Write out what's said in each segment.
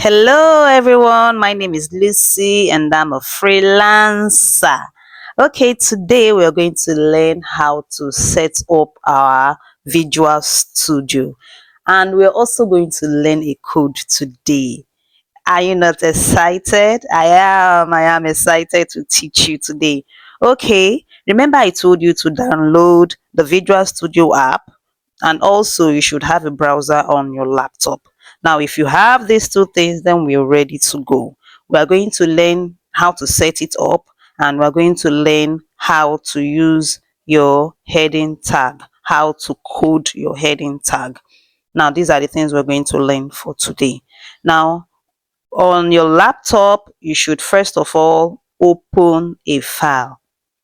Hello, everyone. My name is Lucy, and I'm a freelancer. Okay, today we're going to learn how to set up our visual studio, and we're also going to learn a code today. Are you not excited? I am excited to teach you today. Okay, remember I told you to download the Visual Studio app, and also you should have a browser on your laptop. Now, if you have these two things, then we're ready to go. We are going to learn how to set it up, and we're going to learn how to use your heading tag, how to code your heading tag. Now, these are the things we're going to learn for today. Now, on your laptop, you should first of all open a file.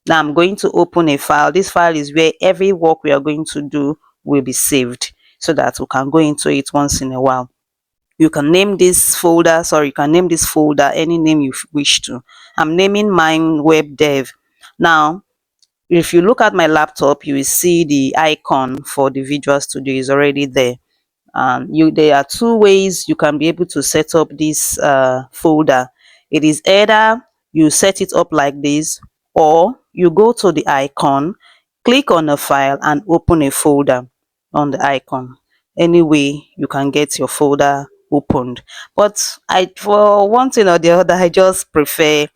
Now I'm going to open a file. This file is where every work we are going to do will be saved, so that we can go into it once in a while. You can name this folder, sorry, you can name this folder any name you wish to. I'm naming mine web dev. Now, if you look at my laptop, you will see the icon for the Visual Studio is already there. There are two ways you can be able to set up this folder. It is either you set it up like this, or you go to the icon, click on a file and open a folder on the icon. Anyway, you can get your folder opened, but I, for one thing or the other, I just prefer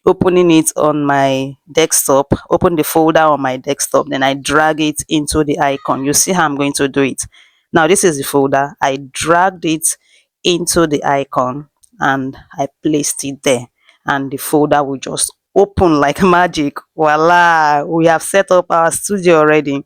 opening it on my desktop. Open the folder on my desktop, then I drag it into the icon. You see how I'm going to do it. Now this is the folder. I dragged it into the icon and I placed it there, and the folder will just open like magic. Voila, we have set up our studio already.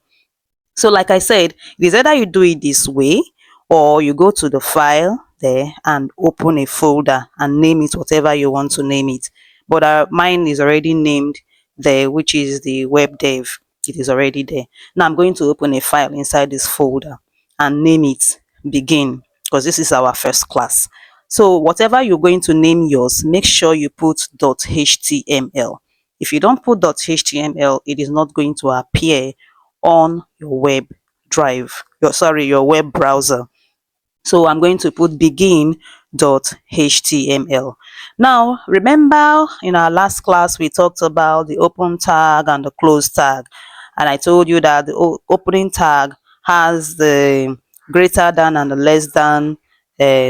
So like I said, it is either you do it this way, or you go to the file there and open a folder and name it whatever you want to name it. But mine is already named there, which is the web dev. It is already there. Now I'm going to open a file inside this folder and name it begin, because this is our first class. So whatever you're going to name yours, make sure you put .html. If you don't put .html, it is not going to appear on your web drive, your web browser. So I'm going to put begin.html. Now, remember in our last class, we talked about the open tag and the close tag. And I told you that the opening tag has the greater than and the less than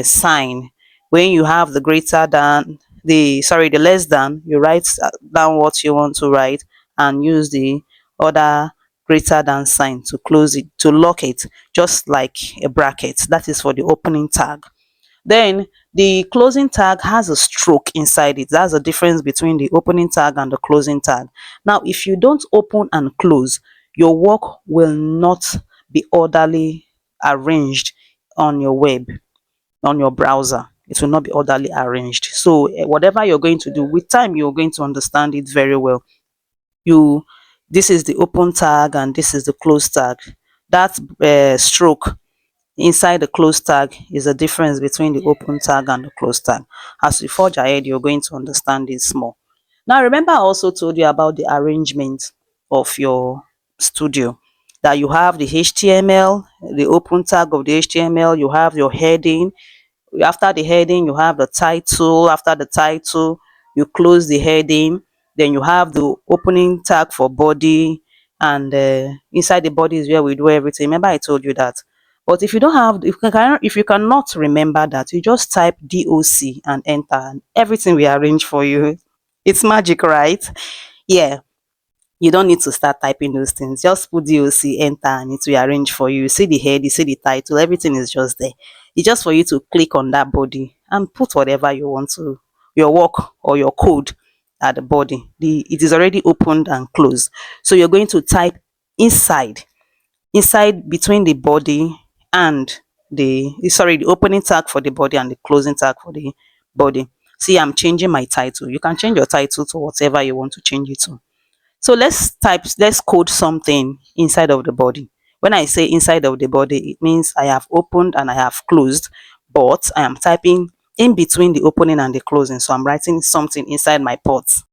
sign. When you have the greater than, the less than, you write down what you want to write and use the other greater than sign to close it, to lock it, just like a bracket. That is for the opening tag. Then the closing tag has a stroke inside it. That's the difference between the opening tag and the closing tag. Now, if you don't open and close, your work will not be orderly arranged on your web, on your browser. It will not be orderly arranged. So whatever you're going to do, with time, you're going to understand it very well. You This is the open tag and this is the close tag. That stroke inside the close tag is the difference between the open tag and the close tag. As we forge ahead, you're going to understand this more. Now remember, I also told you about the arrangement of your studio, that you have the HTML, the open tag of the HTML, you have your heading. After the heading, you have the title. After the title, you close the heading. Then you have the opening tag for body, and inside the body is where we do everything. Remember I told you that. But if you don't have, if you cannot remember that, you just type DOC and enter, and everything we arrange for you. It's magic, right? Yeah, you don't need to start typing those things. Just put DOC, enter, and it will arrange for you. You see the head, you see the title, everything is just there. It's just for you to click on that body and put whatever you want to, your work or your code at the body. It is already opened and closed. So you're going to type inside between the body and the opening tag for the body and the closing tag for the body. See, I'm changing my title. You can change your title to whatever you want to change it to. So let's code something inside of the body. When I say inside of the body, it means I have opened and I have closed, but I am typing in between the opening and the closing. So I'm writing something inside my ports.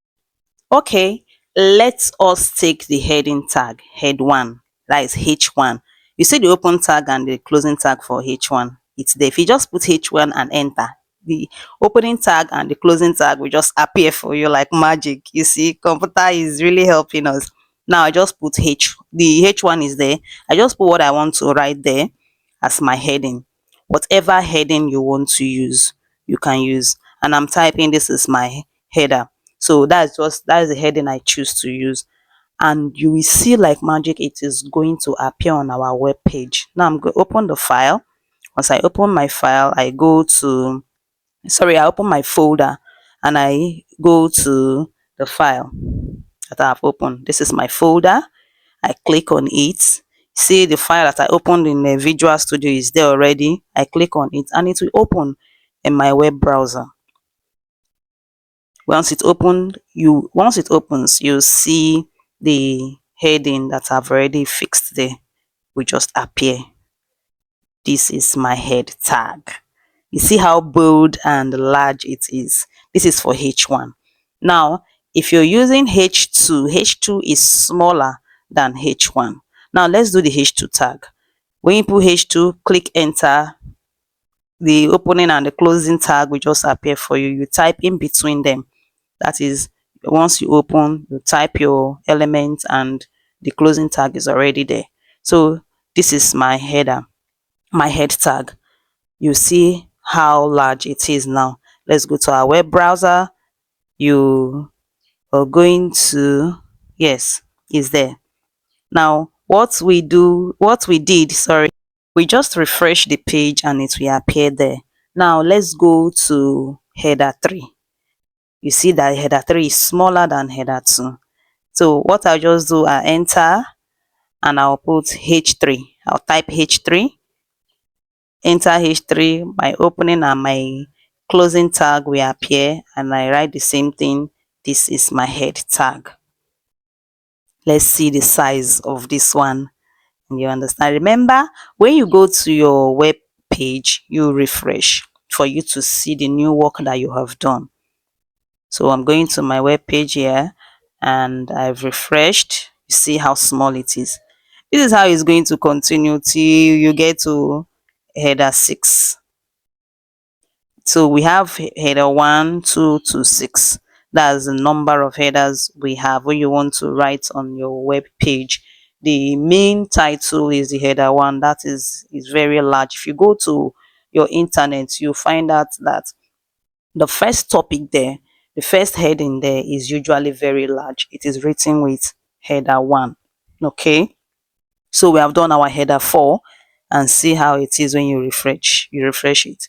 Okay, let us take the heading tag, head 1, that is H1. You see the open tag and the closing tag for H1. It's there. If you just put H1 and enter, the opening tag and the closing tag will just appear for you like magic. You see, computer is really helping us. Now I just put the H1 is there. I just put what I want to write there as my heading. Whatever heading you want to use, you can use. And I'm typing, this is my header. So that is the heading I choose to use. And you will see like magic, it is going to appear on our web page. Now I'm going to open the file. Once I open my file, I open my folder and I go to the file that I've opened. This is my folder. I click on it. See the file that I opened in the Visual Studio is there already. I click on it and it will open in my web browser. Once it opens, you'll see the heading that I've already fixed there will just appear. This is my head tag. You see how bold and large it is. This is for H1. Now, if you're using H2, H2 is smaller than H1. Now, let's do the H2 tag. When you put H2, click enter. The opening and the closing tag will just appear for you. You type in between them. That is, once you open, you type your element and the closing tag is already there. So this is my header, my head tag. You see how large it is now. Let's go to our web browser. You are going to, yes, is there. Now what we did, sorry, we just refresh the page and it will appear there. Now let's go to header 3. You see that header 3 is smaller than header 2. So what I'll just do, I enter and I'll put H3. I'll type H3, enter H3, my opening and my closing tag will appear and I write the same thing. This is my head tag. Let's see the size of this one. You understand? Remember, when you go to your web page, you refresh for you to see the new work that you have done. So I'm going to my web page here and I've refreshed. You see how small it is. This is how it's going to continue till you get to header 6. So we have header 1, 2 to 6. That's the number of headers we have when you want to write on your web page. The main title is the header 1. That is very large. If you go to your internet, you find out that the first topic there, the first heading there is usually very large. It is written with header 1. Okay. So we have done our header 4 and see how it is when you refresh it.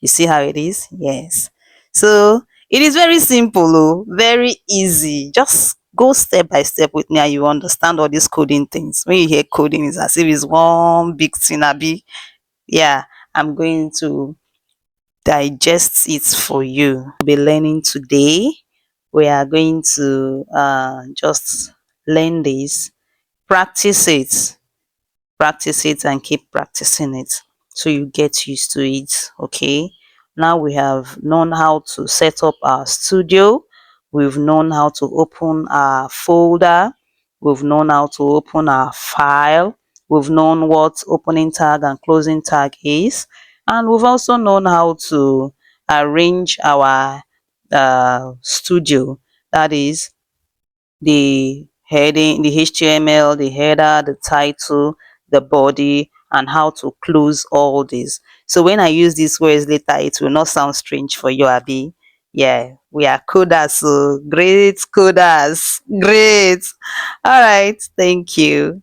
You see how it is? Yes. So it is very simple, oh, very easy. Just go step by step with me and you understand all these coding things. When you hear coding, it's as if it's one big thing, abi. Yeah, I'm going to digest it for you. We'll be learning today. We are going to just learn this, practice it, and keep practicing it so you get used to it. Okay, now we have known how to set up our studio, we've known how to open our folder, we've known how to open our file, we've known what opening tag and closing tag is, and we've also known how to arrange our studio, that is the heading, the HTML, the header, the title, the body, and how to close all this. So when I use these words later, it will not sound strange for you, Abby. Yeah, we are coders, so great coders. Great. All right, thank you.